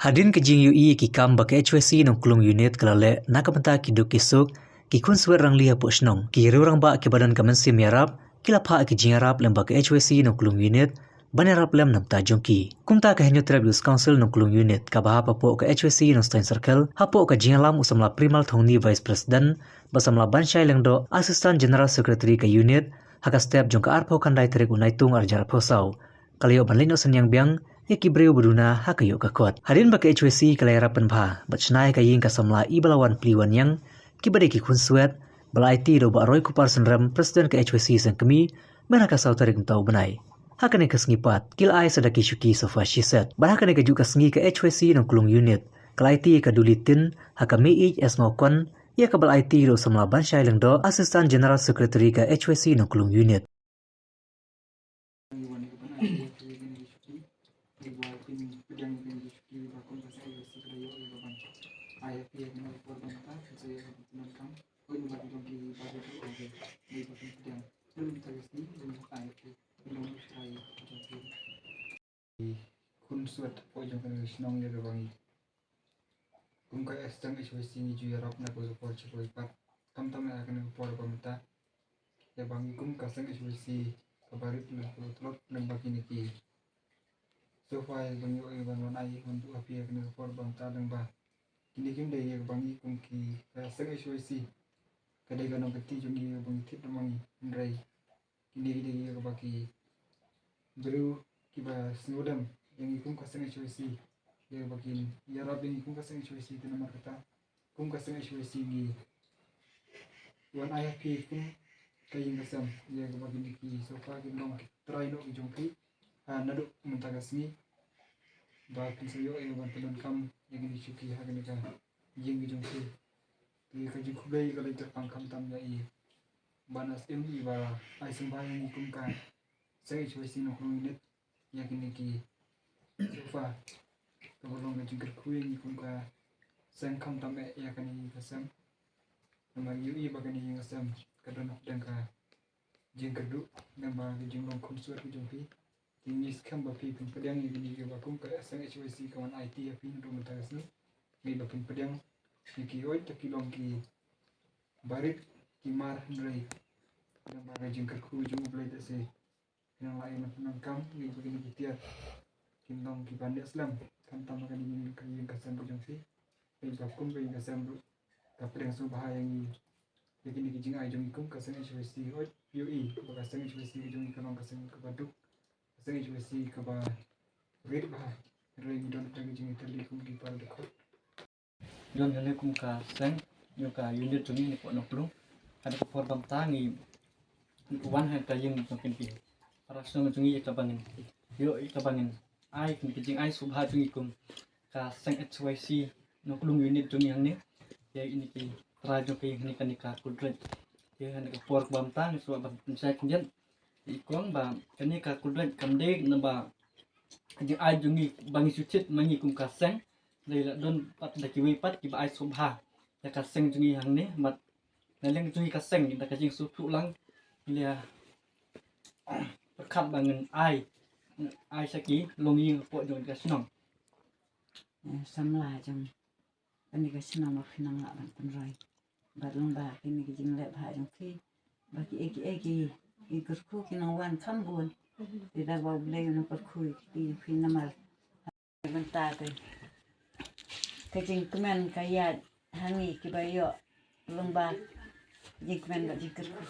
Hadin ke jing UI ki kam ba ke HWC nong kulung unit kelale nakapenta ki duk kisuk ki kun suet rang liha po shnong ki rang ba ki badan kamensi miarap ki lapha ki jing arap lem ba ke HWC nong kulung unit banerap lem nam ta jongki kumta ka henyo tribus council nong kulung unit ka ba pa po ke HWC nong stein circle hapo ka jing lam usamla primal thongni vice president basamla banshai lengdo assistant general secretary ka unit haka step jong ka arpo kandai trek unai tung arjar posau kalio banlino senyang biang Yaki breu beduna hakayo kakot. Hadin baka HWC kalayara penpa, bachnai kaying kasamla ibalawan pliwan yang kibade ki kun suet, bala IT do ba roy kupar senram presiden ke HWC sang kemi, menaka sautarik mtau benai. Hakane ka sengipat, kil ai sadaki syuki sofa shiset. Bahakane ka juga sengi ke HWC nang kulung unit. Kal IT ka dulitin, haka mei es ngokon, ia ka bala IT do samla bansyai lengdo, asistan general secretary ke HWC nang kulung unit. Kun suat pojok kan senang ya bangi. Kum ka estang HWC ni ju yarap na ko support ci koy pat. Tam tam ya kan por pamta. Ya bangi kum ka sang HWC kabarit na ko trot nang bagi ni ki. So far bangi o ban wan ai untuk api ya kan por pamta dang ba. Kini kim dai ya bangi kum ki ka sang HWC. Kadai kan ngati ju ni bangi tit mangi ndrai. Kini dai ya bagi bru kiba snodam yang ikum kasang HWC ya bakin ya rab yang ikum kasang HWC itu nama kata kum kasang HWC ni wan IFP ikum kayin kasam ya bakin ki sofa ki nong try no jongki nado muntagasmi ba kin sayo ya ban telan kam yang ni syuki ha kan ka jing jongki ki ka jing kubai ka lai terpang kam tam ya i banas MI ba ai sembahyang ikum ka sang HWC no minute ya kini ki sofa kebolong ke jengker kue ni kumka sang kam tame ya kan ni kasam nama UI bagan ni kasam kadon dan ka jengker du nama ke jenglong konsuat ke jongpi ini skam ba pi pun pedang ni ni ba kum ka sang HWC kawan IT ya pi ndo mentas ni ba pun pedang ni ki oi ta ki long ki barit ki mar ndrei nama ke jengker ku ju blai ta se yang lain nang kam ni begini kita Kindong ki pandai Islam kan tam kan ini kayu kasam bujang si kayu bakum kayu kasam bu kapre yang subah yang ini begini ki jing ai jong ikum kasam HWC oi UI ko kasam HWC jong ikan kasam ke baduk kasam HWC ke ba red bah red don kan jing itali kum ki par dekot yon hele kum ka sang yo ka unit jong ni ko noklu ada ko por bam tangi wan ha kayung mungkin pi para sung jong i ka bangin yo i ka bangin ai kum kijing ai subha jung ikum ka sang HWC no kulung unit jung yang ni ya ini ki rajo ki ni kan ka kudret ya han ka por bam tang so bam sai kinjen ikom ba kani ka kudret kamde na ba kijing ai jung i bangi sucit mangi kum ka sang dai la don pat da ki wi pat ki ba ai subha ya ka sang jung yang ni mat na leng jung ka sang da ka jing su thu lang lia perkap bangen ai saki longi po jong ka senong samla jong ani ka senong ma finang la ban pun roi bat long ba kini ki jing le bha jong ki ba ki eki i kurku ki nang wan kam bun di da ba ble no kurku ki fi namal ban ta ke jing kemen ka ya hangi ki ba yo long ba jing kemen ba jing kurku